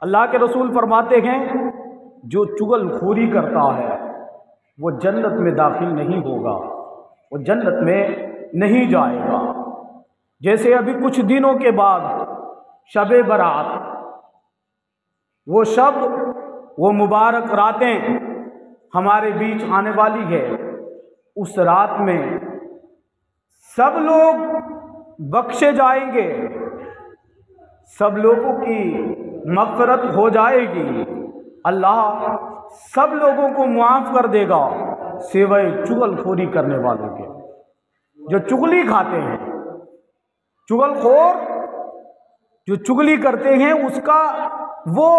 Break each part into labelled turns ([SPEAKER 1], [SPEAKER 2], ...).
[SPEAKER 1] اللہ کے رسول فرماتے ہیں جو چغل خوری کرتا ہے وہ جنت میں داخل نہیں ہوگا، وہ جنت میں نہیں جائے گا۔ جیسے ابھی کچھ دنوں کے بعد شب برات، وہ شب، وہ مبارک راتیں ہمارے بیچ آنے والی ہے۔ اس رات میں سب لوگ بخشے جائیں گے، سب لوگوں کی مغفرت ہو جائے گی، اللہ سب لوگوں کو معاف کر دے گا سوائے چغل خوری کرنے والوں کے، جو چغلی کھاتے ہیں۔ چغل خور جو چغلی کرتے ہیں اس کا وہ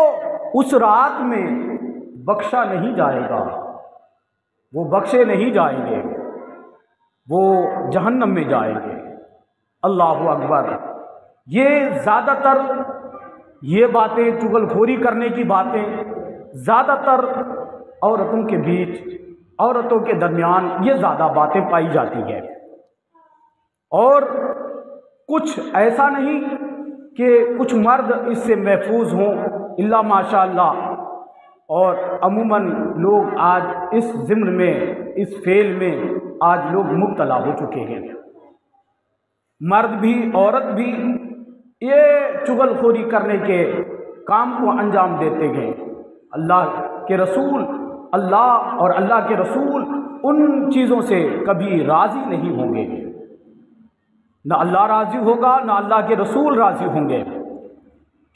[SPEAKER 1] اس رات میں بخشا نہیں جائے گا، وہ بخشے نہیں جائیں گے، وہ جہنم میں جائیں گے۔ اللہ اکبر۔ یہ زیادہ تر یہ باتیں، چغل خوری کرنے کی باتیں زیادہ تر عورتوں کے بیچ، عورتوں کے درمیان یہ زیادہ باتیں پائی جاتی ہے، اور کچھ ایسا نہیں کہ کچھ مرد اس سے محفوظ ہوں الا ماشاء اللہ، اور عموماً لوگ آج اس ضمن میں، اس فعل میں آج لوگ مبتلا ہو چکے ہیں، مرد بھی عورت بھی یہ چغل خوری کرنے کے کام کو انجام دیتے ہیں۔ اللہ کے رسول، اللہ اور اللہ کے رسول ان چیزوں سے کبھی راضی نہیں ہوں گے، نہ اللہ راضی ہوگا نہ اللہ کے رسول راضی ہوں گے۔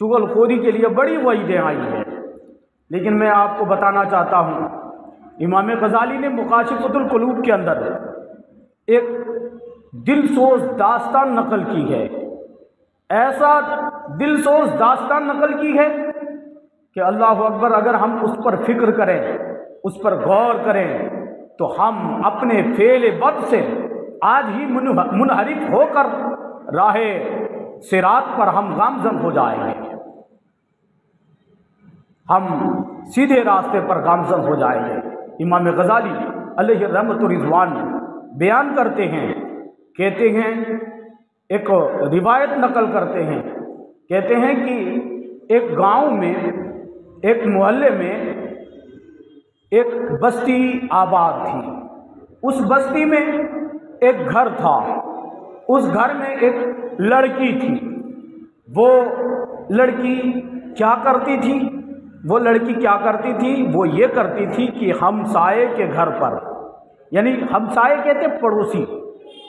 [SPEAKER 1] چغل خوری کے لیے بڑی وعیدیں آئی ہیں، لیکن میں آپ کو بتانا چاہتا ہوں، امام غزالی نے مکاشفۃ القلوب کے اندر ایک دل سوز داستان نقل کی ہے، ایسا دل سوز داستان نقل کی ہے کہ اللہ اکبر، اگر ہم اس پر فکر کریں، اس پر غور کریں، تو ہم اپنے فعل بد سے آج ہی منحرف ہو کر راہ صراط پر ہم گامزن ہو جائیں گے، ہم سیدھے راستے پر گامزن ہو جائیں گے۔ امام غزالی علیہ رحمت و رضوان بیان کرتے ہیں، کہتے ہیں، ایک روایت نقل کرتے ہیں، کہتے ہیں کہ ایک گاؤں میں، ایک محلے میں ایک بستی آباد تھی۔ اس بستی میں ایک گھر تھا، اس گھر میں ایک لڑکی تھی۔ وہ لڑکی کیا کرتی تھی؟ وہ لڑکی کیا کرتی تھی؟ وہ یہ کرتی تھی کہ ہمسائے کے گھر پر، یعنی ہمسائے کہتے پڑوسی،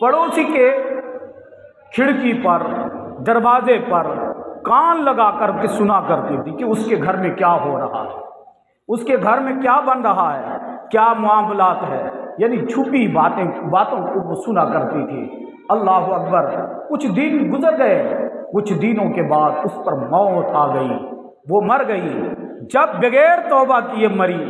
[SPEAKER 1] پڑوسی کے کھڑکی پر، دروازے پر کان لگا کر کے سنا کرتی تھی کہ اس کے گھر میں کیا ہو رہا ہے، اس کے گھر میں کیا بن رہا ہے، کیا معاملات ہے، یعنی چھپی باتوں کو وہ سنا کرتی تھی۔ اللہ اکبر۔ کچھ دن گزر گئے، کچھ دنوں کے بعد اس پر موت آ گئی، وہ مر گئی۔ جب بغیر توبہ کیے مری،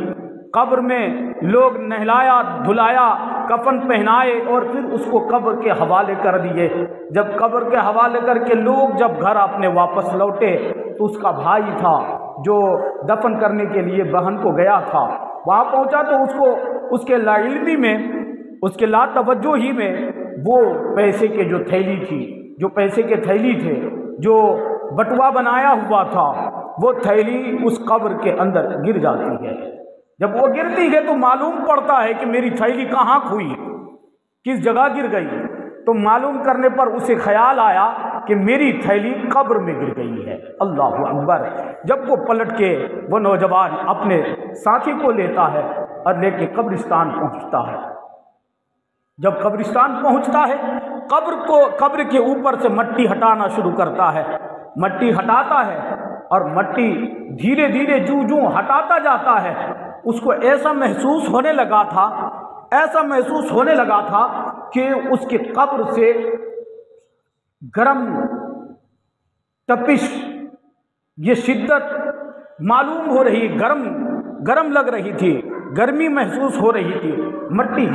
[SPEAKER 1] قبر میں لوگ نہلایا دھلایا، کفن پہنائے اور پھر اس کو قبر کے حوالے کر دیے۔ جب قبر کے حوالے کر کے لوگ جب گھر اپنے واپس لوٹے تو اس کا بھائی تھا جو دفن کرنے کے لیے بہن کو گیا تھا، وہاں پہنچا تو اس کو اس کے لا علمی میں، اس کے لا توجہی میں وہ پیسے کے جو تھیلی تھی، جو پیسے کے تھیلی تھے، جو بٹوا بنایا ہوا تھا، وہ تھیلی اس قبر کے اندر گر جاتی ہے۔ جب وہ گرتی ہے تو معلوم پڑتا ہے کہ میری تھیلی کہاں کھوئی، کس جگہ گر گئی، تو معلوم کرنے پر اسے خیال آیا کہ میری تھیلی قبر میں گر گئی ہے۔ اللہ اکبر۔ جب وہ پلٹ کے وہ نوجوان اپنے ساتھی کو لیتا ہے اور لے کے قبرستان پہنچتا ہے، جب قبرستان پہنچتا ہے، قبر کے اوپر سے مٹی ہٹانا شروع کرتا ہے، مٹی ہٹاتا ہے، اور مٹی دھیرے دھیرے جو ہٹاتا جاتا ہے، اس کو ایسا محسوس ہونے لگا تھا، ایسا محسوس ہونے لگا تھا کہ اس کے قبر سے گرم تپش، یہ شدت معلوم ہو رہی، گرم لگ رہی تھی، گرمی محسوس ہو رہی تھی۔ مٹی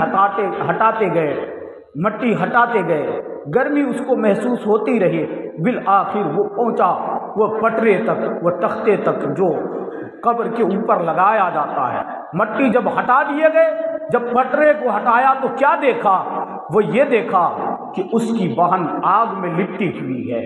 [SPEAKER 1] ہٹاتے گئے، گرمی اس کو محسوس ہوتی رہی، بالآخر وہ پہنچا وہ پٹرے تک، وہ تختے تک جو قبر کے اوپر لگایا جاتا ہے۔ مٹی جب ہٹا دیے گئے، جب پٹرے کو ہٹایا تو کیا دیکھا؟ وہ یہ دیکھا کہ اس کی بہن آگ میں لپٹی ہوئی ہے،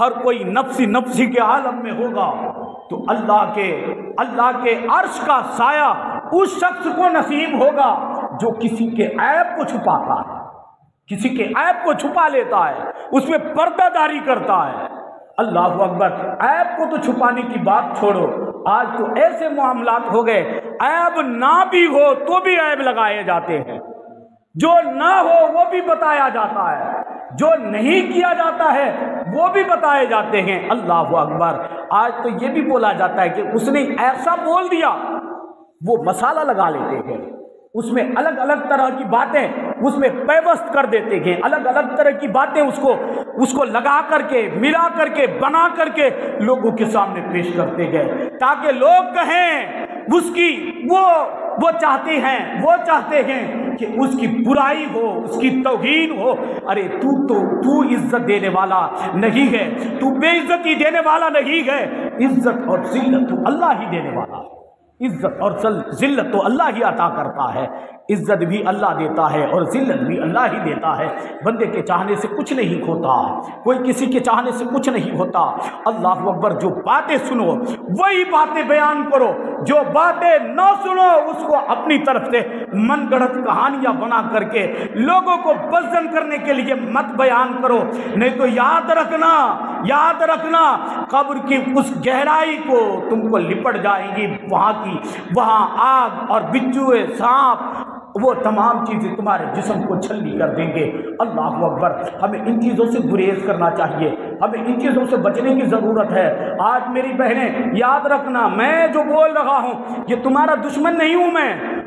[SPEAKER 1] ہر کوئی نفسی نفسی کے عالم میں ہوگا تو اللہ کے عرش کا سایہ اس شخص کو نصیب ہوگا جو کسی کے عیب کو چھپاتا ہے، کسی کے عیب کو چھپا لیتا ہے، اس میں پردہ داری کرتا ہے۔ اللہ اکبر، عیب کو تو چھپانے کی بات چھوڑو، آج تو ایسے معاملات ہو گئے عیب نہ بھی ہو تو بھی عیب لگائے جاتے ہیں، جو نہ ہو وہ بھی بتایا جاتا ہے، جو نہیں کیا جاتا ہے وہ بھی بتائے جاتے ہیں۔ اللہ اکبر، آج تو یہ بھی بولا جاتا ہے کہ اس نے ایسا بول دیا، وہ مسالہ لگا لیتے ہیں، اس میں الگ الگ طرح کی باتیں اس میں پیوست کر دیتے ہیں، الگ الگ طرح کی باتیں اس کو لگا کر کے ملا کر کے بنا کر کے لوگوں کے سامنے پیش کرتے گئے تاکہ لوگ کہیں اس کی وہ چاہتے ہیں کہ اس کی برائی ہو، اس کی توہین ہو۔ ارے تو عزت دینے والا نہیں ہے، تو بے عزتی دینے والا نہیں ہے، عزت اور ذلت تو اللہ ہی دینے والا ہے، عزت اور ذلت تو اللہ ہی عطا کرتا ہے، عزت بھی اللہ دیتا ہے اور ذلت بھی اللہ ہی دیتا ہے۔ بندے کے چاہنے سے کچھ نہیں ہوتا، کوئی کسی کے چاہنے سے کچھ نہیں ہوتا۔ اللہ اکبر، جو باتیں سنو وہی باتیں بیان کرو، جو باتیں نہ سنو اس کو اپنی طرف سے من گڑت کہانیاں بنا کر کے لوگوں کو بزدل کرنے کے لیے مت بیان کرو، نہیں تو یاد رکھنا قبر کی اس گہرائی کو تم کو لپٹ جائیں گی، وہاں آگ اور بچھو سانپ وہ تمام چیزیں تمہارے جسم کو چھلنی کر دیں گے۔ اللہ اکبر، ہمیں ان چیزوں سے گریز کرنا چاہیے، ہمیں ان چیزوں سے بچنے کی ضرورت ہے۔ آج میری بہنیں یاد رکھنا، میں جو بول رہا ہوں یہ تمہارا دشمن نہیں ہوں،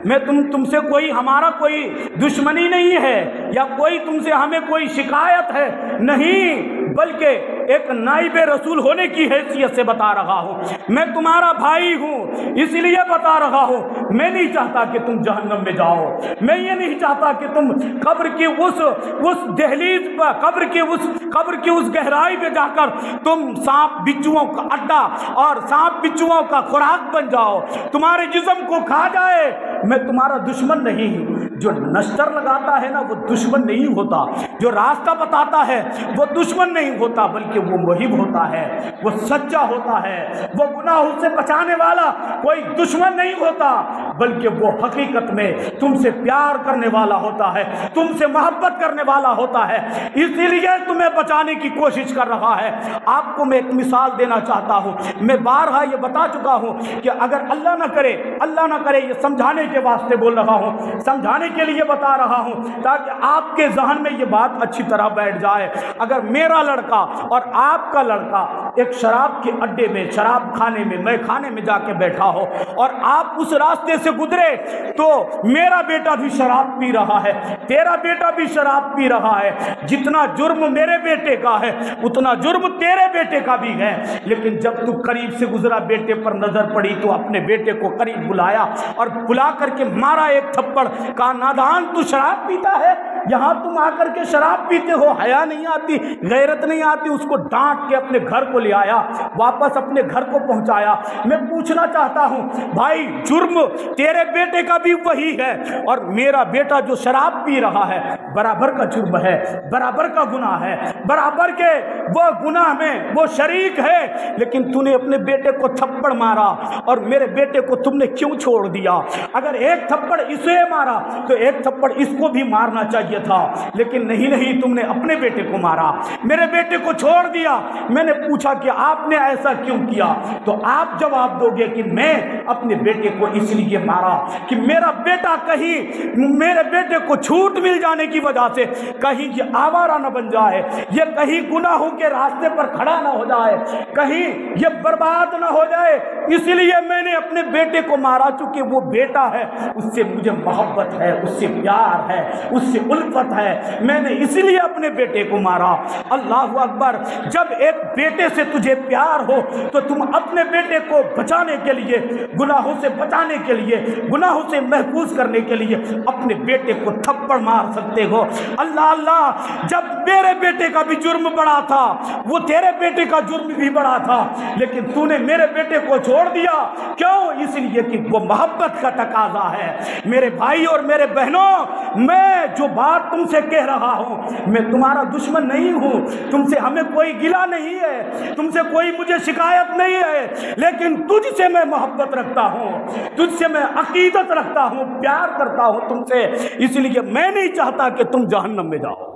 [SPEAKER 1] میں تم سے ہمارا کوئی دشمنی نہیں ہے یا تم سے ہمیں کوئی شکایت ہے، نہیں، بلکہ ایک نائب رسول ہونے کی حیثیت سے بتا رہا ہوں، میں تمہارا بھائی ہوں، اس لیے بتا رہا ہوں۔ میں نہیں چاہتا کہ تم جہنم میں جاؤ، میں یہ نہیں چاہتا کہ تم قبر کی اس دہلیز پر، قبر کی اس گہرائی میں جا کر تم سانپ بچھوؤں کا اڈا اور سانپ بچھوؤں کا خوراک بن جاؤ، تمہارے جسم کو کھا جائے۔ میں تمہارا دشمن نہیں ہوں، جو نشتر لگاتا ہے نا وہ دشمن نہیں ہوتا، جو راستہ بتاتا ہے وہ دشمن نہیں ہوتا، بلکہ وہ محب ہوتا ہے، وہ سچا ہوتا ہے، وہ گناہوں سے بچانے والا کوئی دشمن نہیں ہوتا، بلکہ وہ حقیقت میں تم سے پیار کرنے والا ہوتا ہے، تم سے محبت کرنے والا ہوتا ہے، اسی لیے تمہیں بچانے کی کوشش کر رہا ہے۔ آپ کو میں ایک مثال دینا چاہتا ہوں، میں بارہا یہ بتا چکا ہوں کہ اگر اللہ نہ کرے یہ سمجھانے کے واسطے بول رہا ہوں، سمجھانے کے لیے بتا رہا ہوں تاکہ آپ کے ذہن میں یہ بات اچھی طرح بیٹھ جائے۔ اگر میرا لڑکا اور آپ کا لڑکا ایک شراب کے اڈے میں، شراب خانے میں، میں خانے میں جا کے بیٹھا ہو اور آپ اس راستے سے گزرے تو میرا بیٹا بھی شراب پی رہا ہے، تیرا بیٹا بھی شراب پی رہا ہے، جتنا جرم میرے بیٹے کا ہے اتنا جرم تیرے بیٹے کا بھی ہے، لیکن جب تو قریب سے گزرا، بیٹے پر نظر پڑی تو اپنے بیٹے کو قریب بلایا اور بلا کر کے مارا ایک تھپڑ، کہا نادان تو شراب پیتا ہے، یہاں تم آ کر کے شراب پیتے ہو، حیا نہیں آتی، غیرت نہیں آتی۔ اس کو ڈانٹ کے اپنے گھر کو لے آیا، واپس اپنے گھر کو پہنچایا۔ میں پوچھنا چاہتا ہوں بھائی، جرم تیرے بیٹے کا بھی وہی ہے اور میرا بیٹا جو شراب پی رہا ہے برابر کا جرم ہے، برابر کا گناہ ہے، برابر کے وہ گناہ میں وہ شریک ہے، لیکن تو نے اپنے بیٹے کو تھپڑ مارا اور میرے بیٹے کو تم نے کیوں چھوڑ دیا؟ اگر ایک تھپڑ اسے مارا تو ایک تھپڑ اس کو بھی مارنا چاہیے تھا، لیکن نہیں، تم نے اپنے بیٹے کو مارا، میرے بیٹے کو چھوڑ دیا۔ میں نے پوچھا کہ آپ نے ایسا کیوں کیا؟ تو آپ جواب دو گے کہ میں اپنے بیٹے کو اس لیے مارا کہ میرا بیٹا کہیں میرے بیٹے کو چھوٹ مل جانے کی وجہ سے کہیں یہ آوارہ نہ بن جائے، یہ کہیں گناہوں کے راستے پر کھڑا نہ ہو جائے، کہیں یہ برباد نہ ہو جائے، اس لیے میں نے اپنے بیٹے کو مارا، چونکہ وہ بیٹا ہے، اس سے مجھے محبت ہے، اس سے پیار ہے، اس سے الفت ہے، میں نے اسی لیے اپنے بیٹے کو مارا۔ اللہ اکبر، جب ایک بیٹے سے تجھے پیار ہو تو تم اپنے بیٹے کو بچانے کے لیے، گناہوں سے بچانے کے لیے، گناہوں سے محفوظ کرنے کے لیے اپنے بیٹے کو تھپڑ مار سکتے ہو۔ اللہ، جب میرے بیٹے کا بھی جرم بڑا تھا، وہ تیرے بیٹے کا جرم بھی بڑا تھا، لیکن تو نے میرے بیٹے کو چھوڑ دیا، کیوں؟ اس لیے کہ وہ محبت کا تقاضا ہے۔ میرے بھائی اور میرے بہنوں، میں جو بات بات تم سے کہہ رہا ہوں، میں تمہارا دشمن نہیں ہوں، تم سے ہمیں کوئی گلہ نہیں ہے، تم سے کوئی مجھے شکایت نہیں ہے، لیکن تجھ سے میں محبت رکھتا ہوں، تجھ سے میں عقیدت رکھتا ہوں، پیار کرتا ہوں تم سے، اس لیے میں نہیں چاہتا کہ تم جہنم میں جاؤ،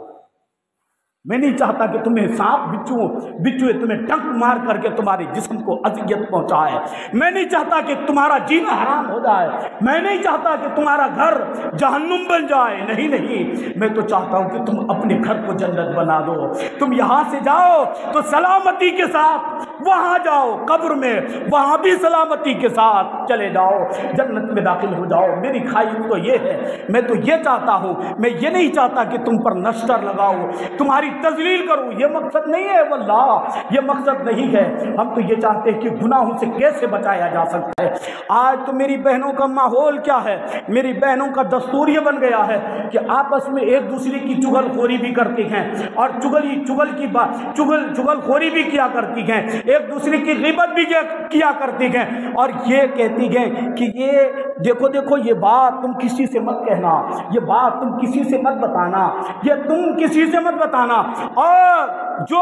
[SPEAKER 1] میں نہیں چاہتا کہ تمہیں سانپ بچھو تمہیں ڈنک مار کر کے تمہارے جسم کو اذیت پہنچائے، میں نہیں چاہتا کہ تمہارا جینا حرام ہو جائے، میں نہیں چاہتا کہ تمہارا گھر جہنم بن جائے، نہیں، میں تو چاہتا ہوں کہ تم اپنے گھر کو جنت بنا دو، تم یہاں سے جاؤ تو سلامتی کے ساتھ وہاں جاؤ، قبر میں وہاں بھی سلامتی کے ساتھ چلے جاؤ، جنت میں داخل ہو جاؤ، میری خواہش تو یہ ہے، میں تو یہ چاہتا ہوں، میں یہ نہیں چاہتا کہ تم پر نشتر لگاؤ، تمہاری تذلیل کروں، یہ مقصد نہیں ہے، واللہ یہ مقصد نہیں ہے، ہم تو یہ چاہتے ہیں کہ گناہوں سے کیسے بچایا جا سکتا ہے۔ آج تو میری بہنوں کا ماحول کیا ہے، میری بہنوں کا دستور یہ بن گیا ہے کہ آپس میں ایک دوسرے کی چغل خوری بھی کرتی ہیں، اور چغل خوری بھی کیا کرتی ہیں، ایک دوسرے کی غیبت بھی کیا کرتی ہیں، اور یہ کہتی ہیں کہ یہ دیکھو یہ بات تم کسی سے مت کہنا، یہ بات تم کسی سے مت بتانا، یہ تم کسی سے مت بتانا۔ اور جو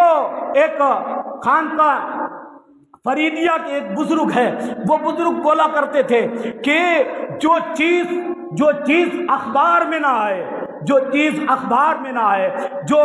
[SPEAKER 1] ایک خانقاہ فریدیہ کے ایک بزرگ ہے، وہ بزرگ بولا کرتے تھے کہ جو چیز اخبار میں نہ آئے، جو چیز اخبار میں نہ آئے، جو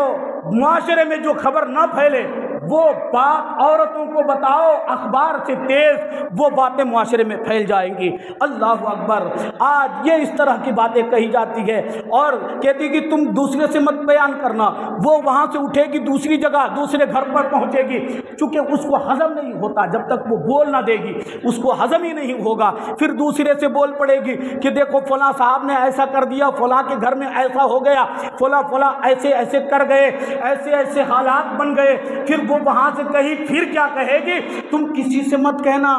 [SPEAKER 1] معاشرے میں جو خبر نہ پھیلے، وہ بات عورتوں کو بتاؤ، اخبار سے تیز وہ باتیں معاشرے میں پھیل جائیں گی۔ اللہ اکبر، آج یہ اس طرح کی باتیں کہی جاتی ہے، اور کہتی کہ تم دوسرے سے مت بیان کرنا، وہ وہاں سے اٹھے گی دوسری جگہ، دوسرے گھر پر پہنچے گی، چونکہ اس کو ہضم نہیں ہوتا، جب تک وہ بول نہ دے گی اس کو ہضم ہی نہیں ہوگا، پھر دوسرے سے بول پڑے گی کہ دیکھو فلاں صاحب نے ایسا کر دیا، فلاں کے گھر میں ایسا ہو گیا، فلاں ایسے کر گئے، ایسے حالات بن گئے، پھر وہ وہاں سے کہیں پھر کیا کہے گی، تم کسی سے مت کہنا،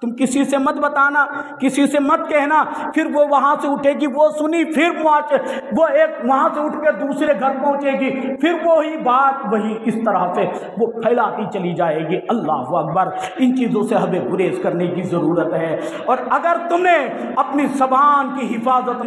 [SPEAKER 1] تم کسی سے مت بتانا، کسی سے مت کہنا، پھر وہ وہاں سے اٹھے گی، وہ سنی، پھر وہ ایک وہاں سے اٹھ کے دوسرے گھر پہنچے گی، پھر وہی بات وہی اس طرح سے وہ پھیلاتی چلی جائے گی۔ اللہ اکبر، ان چیزوں سے ہمیں گریز کرنے کی ضرورت ہے، اور اگر تم نے اپنی زبان کی حفاظت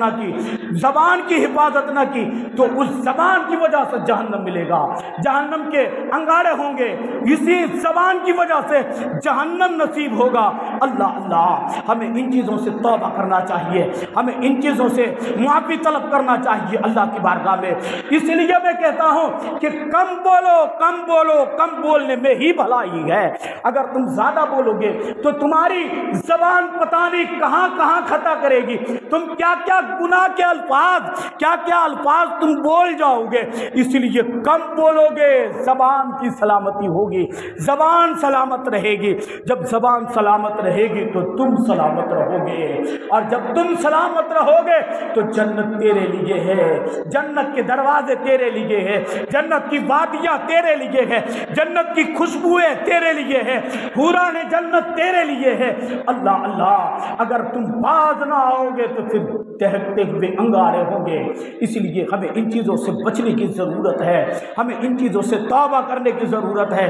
[SPEAKER 1] نہ کی تو اس زبان کی وجہ سے جہنم ملے گا، جہنم کے انگارے ہوں گے، اسی زبان کی وجہ سے جہنم نصیب ہوگا۔ اللہ ہمیں ان چیزوں سے توبہ کرنا چاہیے، ہمیں ان چیزوں سے معافی طلب کرنا چاہیے اللہ کی بارگاہ میں۔ اس لیے میں کہتا ہوں کہ کم بولنے میں ہی بھلائی ہے۔ اگر تم زیادہ بولو گے تو تمہاری زبان پتہ نہیں کہاں کہاں خطا کرے گی، تم کیا گناہ کے الفاظ تم بول جاؤ گے۔ اس لیے کم بولو گے، زبان کی سلامتی ہوگی، زبان سلامت رہے گی، جب زبان سلامت رہے گی تو تم سلامت رہو گے، اور جب تم سلامت رہو گے تو جنت تیرے لیے ہے، جنت کے دروازے تیرے لیے ہے، جنت کی وادیاں تیرے لیے ہے، جنت کی خوشبوئیں تیرے لیے ہے، حوران جنت تیرے لیے ہے۔ اللہ اگر تم باز نہ آؤ گے تو پھر دہکتے ہوئے انگارے ہوں گے۔ اس لیے ہمیں ان چیزوں سے بچنے کی ضرورت ہے، ہمیں ان چیزوں سے توبہ کرنے کی ضرورت ہے۔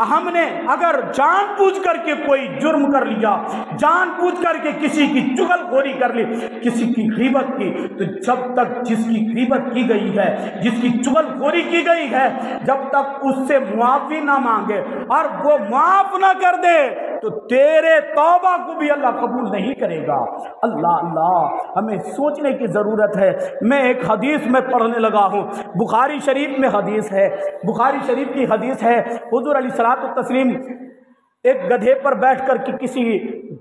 [SPEAKER 1] ہم نے اگر جان بوجھ کر کے کوئی جرم کر لیا، جان بوجھ کر کے کسی کی چغل خوری کر لی، کسی کی غیبت کی، تو جب تک جس کی غیبت کی گئی ہے، جس کی چغل خوری کی گئی ہے، جب تک اس سے معافی نہ مانگے اور وہ معاف نہ کر دے تو تیرے توبہ کو بھی اللہ قبول نہیں کرے گا۔ اللہ ہمیں سوچنے کی ضرورت ہے۔ میں ایک حدیث میں پڑھنے لگا ہوں، بخاری شریف میں حدیث ہے، بخاری شریف کی حدیث ہے، حضور علیہ الصلوۃ والتسلیم ایک گدھے پر بیٹھ کر کے کسی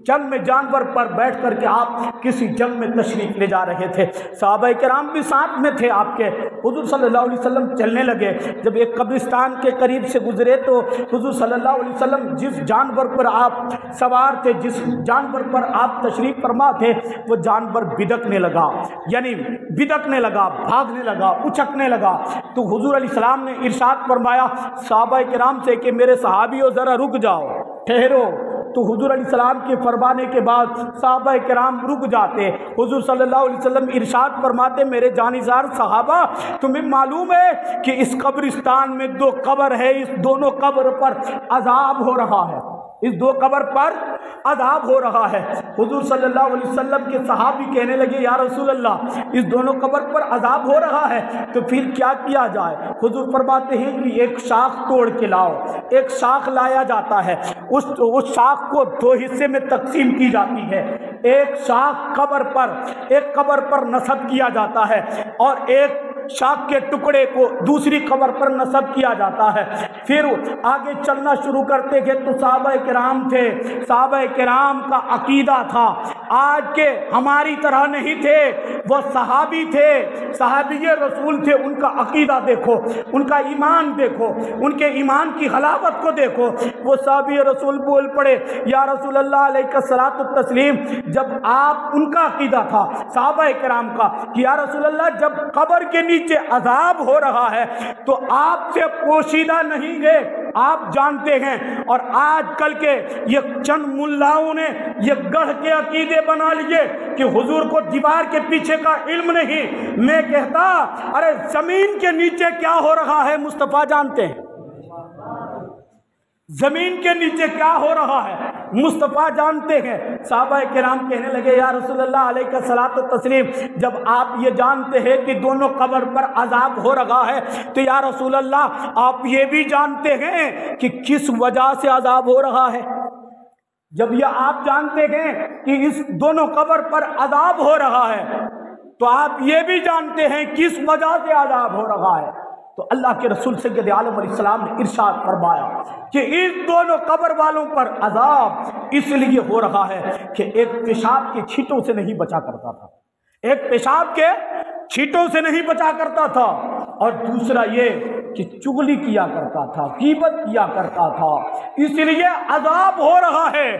[SPEAKER 1] جنگ میں، جانور پر بیٹھ کر کے آپ کسی جنگ میں تشریف لے جا رہے تھے، صحابہ کرام بھی ساتھ میں تھے آپ کے۔ حضور صلی اللہ علیہ وسلم چلنے لگے، جب ایک قبرستان کے قریب سے گزرے تو حضور صلی اللہ علیہ وسلم جس جانور پر آپ سوار تھے، جس جانور پر آپ تشریف فرما تھے، وہ جانور بدکنے لگا، یعنی بدکنے لگا، بھاگنے لگا، اچکنے لگا۔ تو حضور علیہ السلام نے ارشاد فرمایا صحابہ کرام سے کہ میرے صحابیوں ذرا رک جاؤ، ٹھہرو۔ تو حضور علیہ السلام کے فرمانے کے بعد صحابہ کرام رک جاتے۔ حضور صلی اللہ علیہ وسلم ارشاد فرماتے میرے جانثار صحابہ، تمہیں معلوم ہے کہ اس قبرستان میں 2 قبر ہے، اس دونوں قبر پر عذاب ہو رہا ہے۔ اس دو قبر پر عذاب ہو رہا ہے۔ حضور صلی اللہ علیہ وسلم کے صحابی کہنے لگے یا رسول اللہ اس دونوں قبر پر عذاب ہو رہا ہے تو پھر کیا کیا جائے؟ حضور فرماتے ہیں کہ ایک شاخ توڑ کے لاؤ۔ ایک شاخ لایا جاتا ہے، اس شاخ کو دو حصے میں تقسیم کی جاتی ہے۔ ایک شاخ ایک قبر پر نصب کیا جاتا ہے اور ایک شاخ کے ٹکڑے کو دوسری قبر پر نصب کیا جاتا ہے۔ پھر آگے چلنا شروع کرتے گئے تو صحابہ کرام تھے، صحابہ کرام کا عقیدہ تھا، آج کے ہماری طرح نہیں تھے، وہ صحابی تھے، صحابی رسول تھے۔ ان کا عقیدہ دیکھو، ان کا ایمان دیکھو، ان کے ایمان کی حلاوت کو دیکھو۔ وہ صحابی رسول بول پڑے یا رسول اللہ علیہ الصلوۃ والتسلیم، جب آپ ان کا عقیدہ تھا صحابہ کرام کا کہ یا رسول اللہ جب قبر کے نیچے عذاب ہو رہا ہے تو آپ سے پوشیدہ نہیں گئے، آپ جانتے ہیں۔ اور آج کل کے یہ چند ملاؤں نے یہ گڑھ کے عقیدے بنا لیے کہ حضور کو دیوار کے پیچھے کا علم نہیں۔ میں کہتا ارے زمین کے نیچے کیا ہو رہا ہے مصطفیٰ جانتے ہیں، زمین کے نیچے کیا ہو رہا ہے مصطفیٰ جانتے ہیں۔ صحابہ کرام کہنے لگے یا رسول اللہ علیہ الصلوۃ والتسلیم جب آپ یہ جانتے ہیں کہ دونوں قبر پر عذاب ہو رہا ہے تو یا رسول اللہ آپ یہ بھی جانتے ہیں کہ کس وجہ سے عذاب ہو رہا ہے؟ جب یہ آپ جانتے ہیں کہ اس دونوں قبر پر عذاب ہو رہا ہے تو آپ یہ بھی جانتے ہیں کس وجہ سے عذاب ہو رہا ہے۔ تو اللہ کے رسول سید عالم علیہ السلام نے ارشاد فرمایا کہ اس دونوں قبر والوں پر عذاب اس لیے ہو رہا ہے کہ ایک پیشاب کے چھینٹوں سے نہیں بچا کرتا تھا، ایک پیشاب کے چھینٹوں سے نہیں بچا کرتا تھا، اور دوسرا یہ کہ چغلی کیا کرتا تھا، غیبت کیا کرتا تھا، اس لیے عذاب ہو رہا ہے۔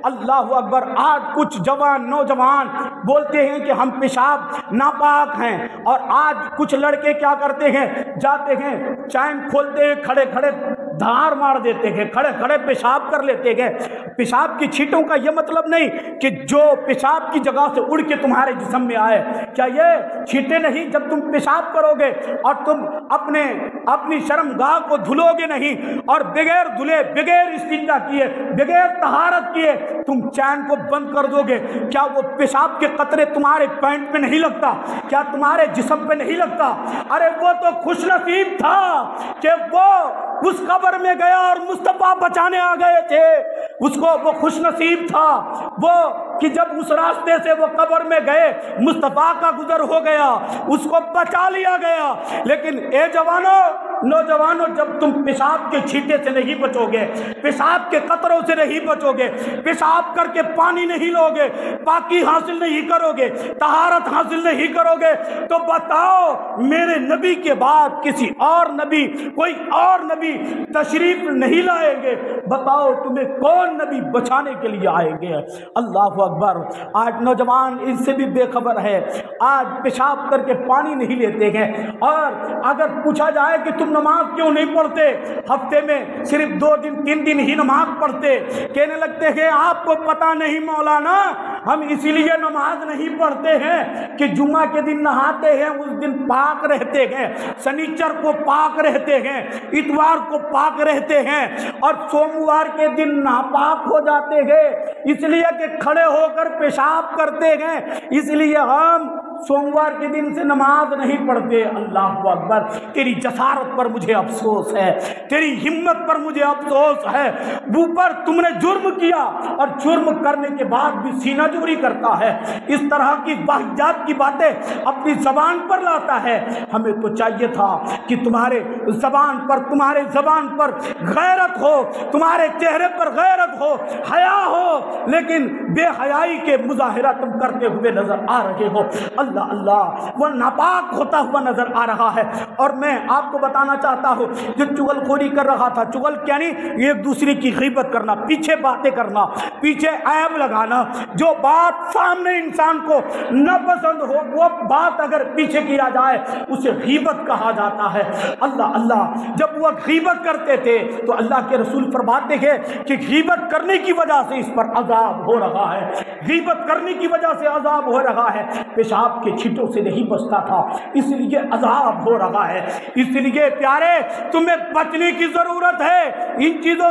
[SPEAKER 1] اللہ اکبر۔ آج کچھ جوان نوجوان بولتے ہیں کہ ہم پیشاب ناپاک ہیں، اور آج کچھ لڑکے کیا کرتے ہیں، جاتے ہیں چین کھولتے ہیں، کھڑے کھڑے دھار مار دیتے ہیں، کھڑے کھڑے پیشاب کر لیتے ہیں۔ پیشاب کی چھینٹوں کا یہ مطلب نہیں کہ جو پیشاب کی جگہ سے اڑ کے تمہارے جسم میں آئے، کیا یہ چھینٹیں نہیں؟ جب تم پیشاب کرو گے اور تم اپنی شرمگاہ کو دھلو گے نہیں، اور بغیر دھلے، بغیر استنجا کیے، بغیر طہارت کیے تم چین کو بند کر دو گے، کیا وہ پیشاب کے قطرے تمہارے پینٹ پہ نہیں لگتا؟ کیا تمہارے جسم پہ نہیں لگتا؟ ارے وہ تو خوش نصیب تھا کہ وہ اس قبر میں گیا اور مصطفیٰ بچانے آ گئے تھے، اس کو وہ خوش نصیب تھا وہ کہ جب اس راستے سے وہ قبر میں گئے مصطفیٰ کا گزر ہو گیا، اس کو بچا لیا گیا۔ لیکن اے نوجوانوں جب تم پیشاب کے چھینٹے سے نہیں بچو گے، پیشاب کے قطروں سے نہیں بچو گے، پیشاب کر کے پانی نہیں لو گے، پاکی حاصل نہیں کرو گے، طہارت حاصل نہیں کرو گے، تو بتاؤ میرے نبی کے بعد کسی اور نبی، کوئی اور نبی تشریف نہیں لائیں گے؟ بتاؤ تمہیں کون نبی بچانے کے لیے آئیں گے؟ اللہ اکبر۔ آج نوجوان ان سے بھی بے خبر ہے، آج پیشاب کر کے پانی نہیں لیتے ہیں، اور اگر پوچھا جائے کہ تم نماز کیوں نہیں پڑھتے، ہفتے میں صرف 2 دن 3 دن ہی نماز پڑھتے، کہنے لگتے ہیں آپ کو پتہ نہیں مولانا، ہم اسی لیے نماز نہیں پڑھتے ہیں کہ جمعہ کے دن نہاتے ہیں، اس دن پاک رہتے ہیں، سنیچر کو پاک رہتے ہیں، اتوار کو پاک رہتے ہیں، اور سوموار کے دن ناپاک ہو جاتے ہیں، اس لیے کہ کھڑے ہو کر پیشاب کرتے ہیں، اس لیے ہم سوموار کے دن سے نماز نہیں پڑھتے۔ اللہ اکبر۔ تیری جسارت پر مجھے افسوس ہے، تیری ہمت پر مجھے افسوس ہے، اوپر تم نے جرم کیا اور جرم کرنے کے بعد بھی سینہ جوری کرتا ہے، اس طرح کی واحجات کی باتیں اپنی زبان پر لاتا ہے۔ ہمیں تو چاہیے تھا کہ تمہارے زبان پر غیرت ہو، تمہارے چہرے پر غیرت ہو، حیا ہو، لیکن بے حیائی کے مظاہرہ تم کرتے ہوئے نظر آ رہے ہو۔ اللہ اللہ، وہ ناپاک ہوتا ہوا نظر آ رہا ہے۔ اور میں آپ کو بتانا چاہتا ہوں جو چغل خوری کر رہا تھا، چغل یعنی ایک دوسرے کی غیبت کرنا، پیچھے باتیں کرنا، پیچھے عیب لگانا، جو بات سامنے انسان کو نہ پسند ہو وہ بات اگر پیچھے کیا جائے اسے غیبت کہا جاتا ہے۔ اللہ اللہ، جب وہ غیبت کرتے تھے تو اللہ کے رسول فرماتے ہیں کہ غیبت کرنے کی وجہ سے اس پر عذاب ہو رہا ہے، غیبت کرنے کی وجہ سے عذاب ہو رہا ہے۔ پیشاب کے چھینٹوں سے نہیں بچتا تھا، اس لیے عذاب ہو رہا ہے۔ اس لیے پیارے تمہیں بچنے کی ضرورت ہے، ان چیزوں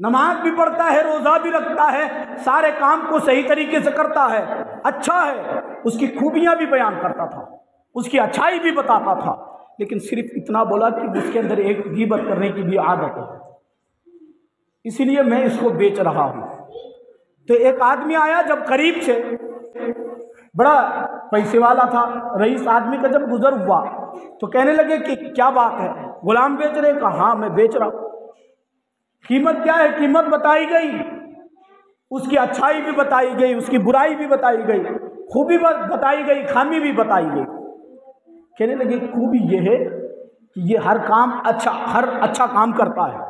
[SPEAKER 1] نماز بھی پڑھتا ہے، روزہ بھی رکھتا ہے، سارے کام کو صحیح طریقے سے کرتا ہے، اچھا ہے، اس کی خوبیاں بھی بیان کرتا تھا، اس کی اچھائی بھی بتاتا تھا، لیکن صرف اتنا بولا کہ اس کے اندر ایک غیبت کرنے کی بھی عادت ہے، اسی لیے میں اس کو بیچ رہا ہوں۔ تو ایک آدمی آیا جب قریب سے، بڑا پیسے والا تھا، رئیس آدمی کا جب گزر ہوا تو کہنے لگے کہ کیا بات ہے، غلام بیچ رہے؟ کہا ہاں میں بیچ رہا ہوں۔ قیمت کیا ہے؟ قیمت بتائی گئی، اس کی اچھائی بھی بتائی گئی، اس کی برائی بھی بتائی گئی، خوبی بتائی گئی، خامی بھی بتائی گئی۔ کہنے لگے خوبی یہ ہے کہ یہ ہر اچھا کام کرتا ہے،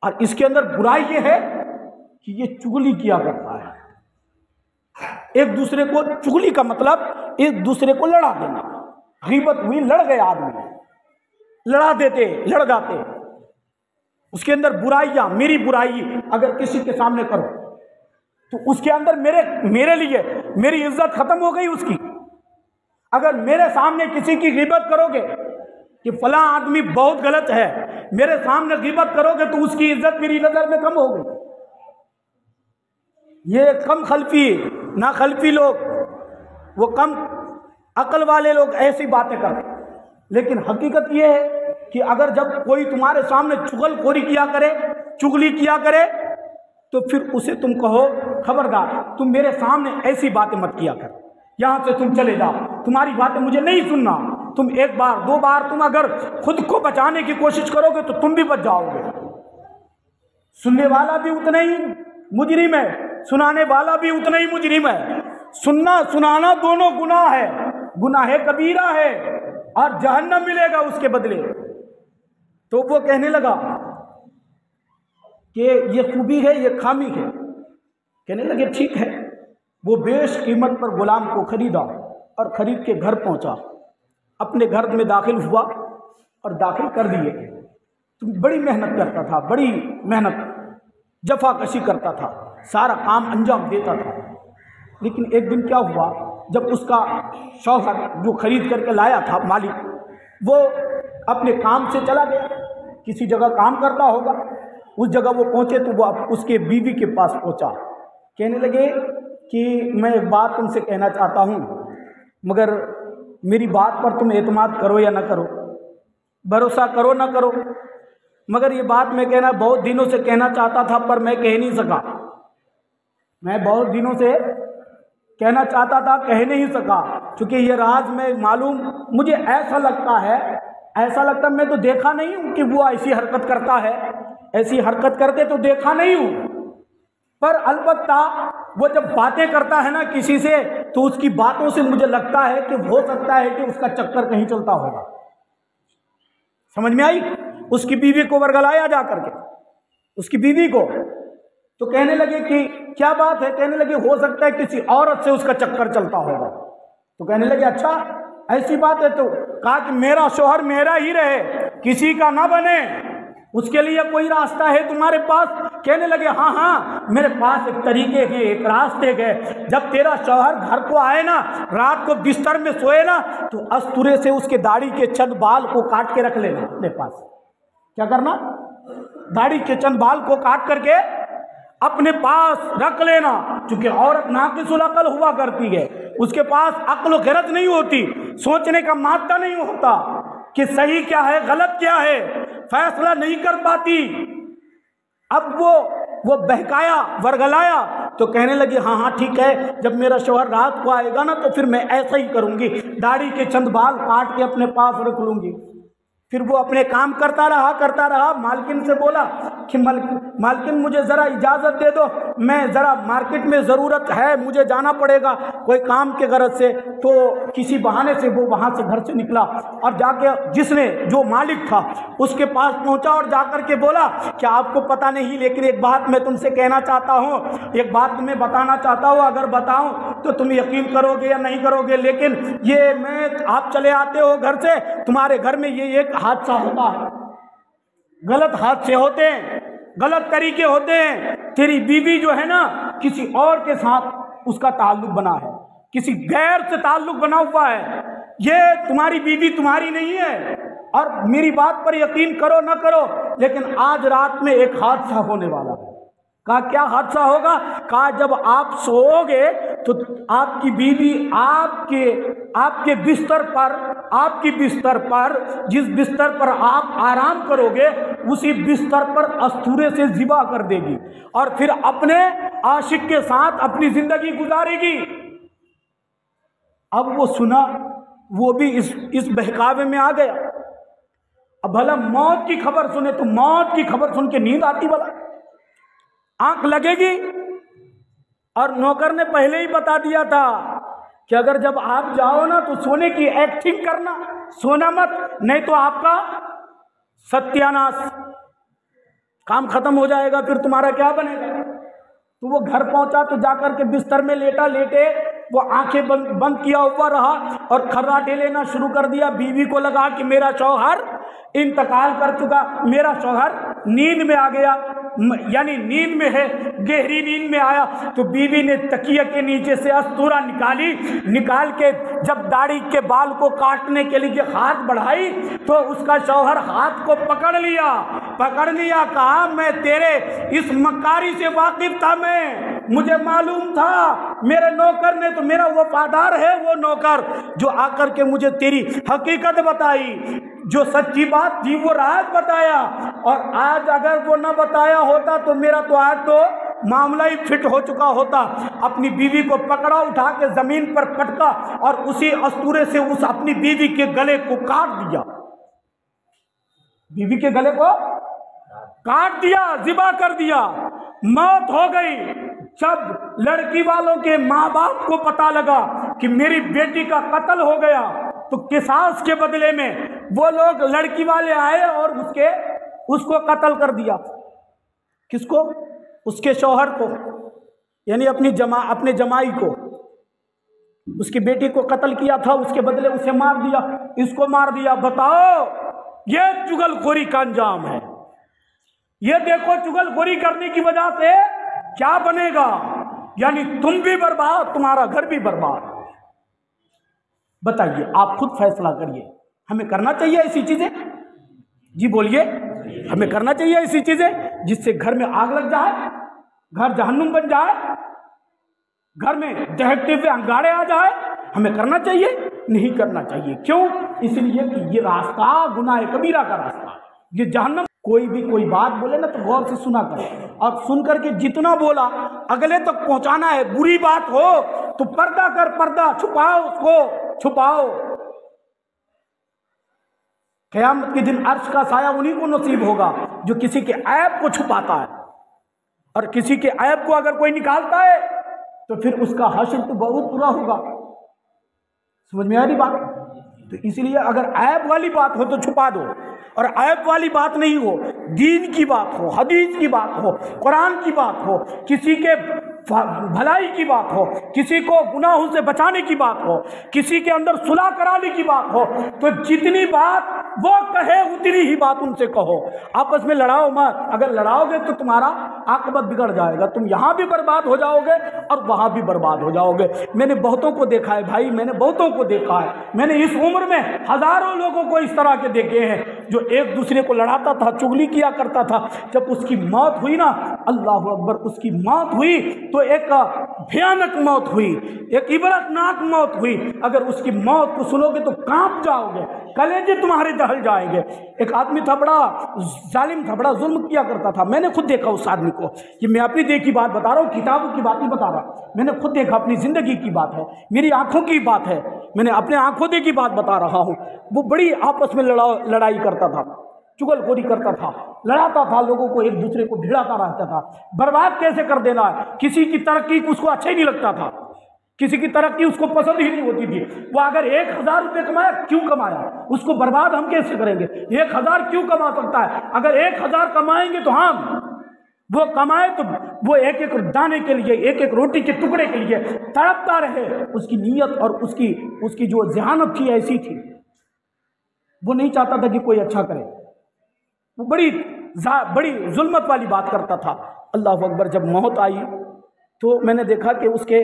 [SPEAKER 1] اور اس کے اندر برائی یہ ہے کہ یہ چغلی کیا کرتا ہے، ایک دوسرے کو، چغلی کا مطلب ایک دوسرے کو لڑا دینا، غیبت ہوئی، لڑ گئے آدمی، لڑ جاتے، اس کے اندر برائیاں، میری برائی اگر کسی کے سامنے کرو تو اس کے اندر میرے لیے میری عزت ختم ہو گئی اس کی۔ اگر میرے سامنے کسی کی غیبت کرو گے کہ فلاں آدمی بہت غلط ہے، میرے سامنے غیبت کرو گے تو اس کی عزت میری نظر میں کم ہو گئی۔ یہ کم خلفی، نا خلفی لوگ، وہ کم عقل والے لوگ ایسی باتیں کرتے، لیکن حقیقت یہ ہے کہ اگر جب کوئی تمہارے سامنے چغل خوری کیا کرے، چغلی کیا کرے، تو پھر اسے تم کہو خبردار تم میرے سامنے ایسی باتیں مت کیا کر، یہاں سے تم چلے جاؤ، تمہاری باتیں مجھے نہیں سننا۔ تم ایک بار دو بار تم اگر خود کو بچانے کی کوشش کرو گے تو تم بھی بچ جاؤ گے۔ سننے والا بھی اتنا ہی مجرم ہے، سنانے والا بھی اتنا ہی مجرم ہے۔ سننا سنانا دونوں گناہ ہے، گناہ کبیرہ ہے، اور جہنم ملے گا اس کے بدلے۔ تو وہ کہنے لگا کہ یہ خوبی ہے، یہ خامی ہے۔ کہنے لگے ٹھیک ہے۔ وہ بیش قیمت پر غلام کو خریدا اور خرید کے گھر پہنچا، اپنے گھر میں داخل ہوا اور داخل کر دیے۔ بڑی محنت کرتا تھا، بڑی محنت، جفا کشی کرتا تھا، سارا کام انجام دیتا تھا، لیکن ایک دن کیا ہوا، جب اس کا شوہر جو خرید کر کے لایا تھا مالک، وہ اپنے کام سے چلا گیا، کسی جگہ کام کرتا ہوگا، اس جگہ وہ پہنچے تو وہ اس کے بیوی کے پاس پہنچا، کہنے لگے کہ میں ایک بات تم سے کہنا چاہتا ہوں، مگر میری بات پر تم اعتماد کرو یا نہ کرو، بھروسہ کرو نہ کرو، مگر یہ بات میں کہنا بہت دنوں سے کہنا چاہتا تھا پر میں کہہ نہیں سکا، میں بہت دنوں سے کہنا چاہتا تھا کہہ نہیں سکا، چونکہ یہ راز میں معلوم، مجھے ایسا لگتا میں تو دیکھا نہیں ہوں کہ وہ ایسی حرکت کرتا ہے، ایسی حرکت کرتے تو دیکھا نہیں ہوں، پر البتہ وہ جب باتیں کرتا ہے نا کسی سے تو اس کی باتوں سے مجھے لگتا ہے کہ ہو سکتا ہے کہ اس کا چکر کہیں چلتا ہوگا۔ سمجھ میں آئی؟ اس کی بیوی کو ورگلایا جا کر کے، اس کی بیوی کو، تو کہنے لگے کہ کیا بات ہے؟ کہنے لگے ہو سکتا ہے کسی عورت سے اس کا چکر چلتا ہوگا۔ تو کہنے لگے اچھا ایسی بات ہے؟ تو کہا کہ میرا شوہر میرا ہی رہے، کسی کا نہ بنے، اس کے لیے کوئی راستہ ہے تمہارے پاس؟ کہنے لگے ہاں میرے پاس ایک طریقے ہیں، ایک راستے ہیں، جب تیرا شوہر گھر کو آئے نا، رات کو بستر میں سوئے نا، تو استورے سے اس کے داڑھی کے چند بال کو کاٹ کے رکھ لینا اپنے پاس۔ کیا کرنا؟ داڑھی کے چند بال کو کاٹ کر کے اپنے پاس رکھ لینا، چونکہ عورت ناقص العقل ہوا کرتی ہے، اس کے پاس عقل و خرد نہیں ہوتی، سوچنے کا مادہ نہیں ہوتا کہ صحیح کیا ہے غلط کیا ہے، فیصلہ نہیں کر پاتی۔ اب وہ بہکایا، ورگلایا، تو کہنے لگی ہاں ٹھیک ہے، جب میرا شوہر رات کو آئے گا نا تو پھر میں ایسا ہی کروں گی، داڑھی کے چند بال کاٹ کے اپنے پاس رکھ لوں گی۔ پھر وہ اپنے کام کرتا رہا، مالکن سے بولا کہ مالکن مجھے ذرا اجازت دے دو، میں ذرا مارکیٹ میں ضرورت ہے، مجھے جانا پڑے گا کوئی کام کے غرض سے۔ تو کسی بہانے سے وہ وہاں سے گھر سے نکلا اور جا کے جو مالک تھا اس کے پاس پہنچا اور جا کر کے بولا کہ آپ کو پتہ نہیں لیکن ایک بات میں تم سے کہنا چاہتا ہوں، ایک بات تمہیں بتانا چاہتا ہوں، اگر بتاؤں تو تم یقین کرو گے یا نہیں کرو گے، لیکن آپ چلے آتے ہو گھر سے، تمہارے گھر میں یہ ایک حادثہ ہوتا ہے، غلط حادثے ہوتے ہیں، غلط طریقے ہوتے ہیں، تیری بیوی جو ہے نا کسی اور کے ساتھ اس کا تعلق بنا ہے، کسی غیر سے تعلق بنا ہوا ہے، یہ تمہاری بیوی تمہاری نہیں ہے، اور میری بات پر یقین کرو نہ کرو، لیکن آج رات میں ایک حادثہ ہونے والا ہے۔ کہا کیا حادثہ ہوگا؟ کہا جب آپ سو گے تو آپ کی بیوی آپ کے بستر پر جس بستر پر آپ آرام کرو گے اسی بستر پر استورے سے ذبح کر دے گی اور پھر اپنے عاشق کے ساتھ اپنی زندگی گزارے گی۔ اب وہ سنا، وہ بھی اس بہکاوے میں آ گیا۔ اب بھلا موت کی خبر سنے تو موت کی خبر سن کے نیند آتی بھلا؟ آنکھ لگے گی؟ اور نوکر نے پہلے ہی بتا دیا تھا کہ اگر جب آپ جاؤ نا تو سونے کی ایکٹنگ کرنا، سونا مت، نہیں تو آپ کا ستیاناش، کام ختم ہو جائے گا، پھر تمہارا کیا بنے گا۔ تو وہ گھر پہنچا تو جا کر کے بستر میں لیٹے وہ آنکھیں بند کیا ہوا رہا اور کھراٹے لینا شروع کر دیا۔ بیوی کو لگا کہ میرا شوہر انتقال کر چکا، میرا شوہر نیند میں آ گیا، یعنی نیند میں ہے، گہری نیند میں آیا۔ تو بیوی نے تکیے کے نیچے سے استورا نکال کے جب داڑھی کے بال کو کاٹنے کے لیے ہاتھ بڑھائی تو اس کا شوہر ہاتھ کو پکڑ لیا، کہا میں تیرے اس مکاری سے واقف تھا، مجھے معلوم تھا، میرے نوکر نے تو میرا وفادار ہے وہ نوکر جو آ کر کے مجھے تیری حقیقت بتائی، جو سچی بات تھی وہ راز بتایا، اور آج اگر وہ نہ بتایا ہوتا تو میرا تو آج تو معاملہ ہی فٹ ہو چکا ہوتا۔ اپنی بیوی کو پکڑا، اٹھا کے زمین پر پٹکا اور اسی استورے سے اس اپنی بیوی کے گلے کو کاٹ دیا، بیوی کے گلے کو کاٹ دیا، ذبح کر دیا، موت ہو گئی۔ جب لڑکی والوں کے ماں باپ کو پتا لگا کہ میری بیٹی کا قتل ہو گیا تو قصاص کے بدلے میں وہ لوگ لڑکی والے آئے اور اس کو قتل کر دیا۔ کس کو؟ اس کے شوہر کو، یعنی اپنے جمائی کو، اس کی بیٹی کو قتل کیا تھا، اس کے بدلے اسے مار دیا، اس کو مار دیا۔ بتاؤ یہ چغل خوری کا انجام ہے۔ یہ دیکھو چغل خوری کرنے کی وجہ سے کیا بنے گا، یعنی تم بھی برباد، تمہارا گھر بھی برباد۔ بتائیے، آپ خود فیصلہ کریے، ہمیں کرنا چاہیے ایسی چیزیں؟ جی بولیے، ہمیں کرنا چاہیے ایسی چیزیں جس سے گھر میں آگ لگ جائے، گھر جہنم بن جائے، گھر میں دہکتے ہوئے انگارے آ جائے؟ ہمیں کرنا چاہیے؟ نہیں کرنا چاہیے۔ کیوں؟ اس لیے کہ یہ راستہ گناہ کبیرہ کا راستہ، یہ جہنم۔ کوئی بات بولے نا تو غور سے سنا کرے، اور سن کر کے جتنا بولا اگلے تک پہنچانا ہے۔ بری بات ہو تو پردہ کر، پردہ چھپاؤ، اس کو چھپاؤ۔ قیامت کے دن عرش کا سایہ انہیں کو نصیب ہوگا جو کسی کے عیب کو چھپاتا ہے، اور کسی کے عیب کو اگر کوئی نکالتا ہے تو پھر اس کا حشر تو بہت برا ہوگا۔ سمجھ میں آ رہی بات؟ تو اس لیے اگر عیب والی بات ہو تو چھپا دو، اور عیب والی بات نہیں ہو، دین کی بات ہو، حدیث کی بات ہو، قرآن کی بات ہو، کسی کے بھلائی کی بات ہو، کسی کو گناہوں سے بچانے کی بات ہو، کسی کے اندر صلح کرانے کی بات ہو، تو جتنی بات وہ کہے اتنی ہی بات ان سے کہو۔ آپس میں لڑاؤ مت، اگر لڑاؤ گے تو تمہارا عاقبت بگڑ جائے گا، تم یہاں بھی برباد ہو جاؤ گے اور وہاں بھی برباد ہو جاؤ گے۔ میں نے بہتوں کو دیکھا ہے بھائی، میں نے بہتوں کو دیکھا ہے، میں نے اس عمر میں ہزاروں لوگوں کو اس طرح کے دیکھے ہیں جو ایک دوسرے کو لڑاتا تھا، چغلی کیا کرتا تھا۔ جب اس کی موت ہوئی نا، اللہ اکبر، اس کی موت ہوئی تو ایک بھیانک موت ہوئی، ایک عبرتناک موت ہوئی۔ اگر اس کی موت کو سنو گے تو کانپ جاؤ گے، کلیجے تمہارے دہل جائیں گے۔ ایک آدمی تھا، بڑا ظالم تھا، بڑا ظلم کیا کرتا تھا۔ میں نے خود دیکھا اس آدمی کو، یہ میں اپنی دیکھی بات بتا رہا ہوں، کتابوں کی بات نہیں بتا رہا، میں نے خود دیکھا، اپنی زندگی کی بات ہے، میری آنکھوں کی بات ہے، میں نے اپنے آنکھوں دیکھی بات بتا رہا ہوں۔ وہ بڑی آپس میں لڑائی کرتا تھا، چغل خوری کرتا تھا، لڑاتا تھا، لوگوں کو ایک دوسرے کو بھڑاتا رہتا تھا، برباد کیسے کر دینا ہے۔ کسی کی ترقی اس کو اچھا ہی نہیں لگتا تھا، کسی کی ترقی اس کو پسند ہی نہیں ہوتی تھی۔ وہ اگر 1000 روپے کمایا، کیوں کمایا، اس کو برباد ہم کیسے کریں گے؟ 1000 کیوں کما سکتا ہے؟ اگر 1000 کمائیں گے تو ہم وہ کمائے تو وہ ایک ایک دانے کے لیے، ایک ایک روٹی کے ٹکڑے کے لیے تڑپتا رہے۔ اس کی نیت اور اس کی جو ذہانت تھی ایسی تھی، وہ نہیں چاہتا تھا کہ کوئی اچھا کرے، وہ بڑی ظلمت والی بات کرتا تھا۔ اللہ اکبر، جب موت آئی تو میں نے دیکھا کہ اس کے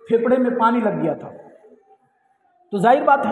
[SPEAKER 1] پھیپڑے میں پانی لگ گیا تھا، تو ظاہر بات ہے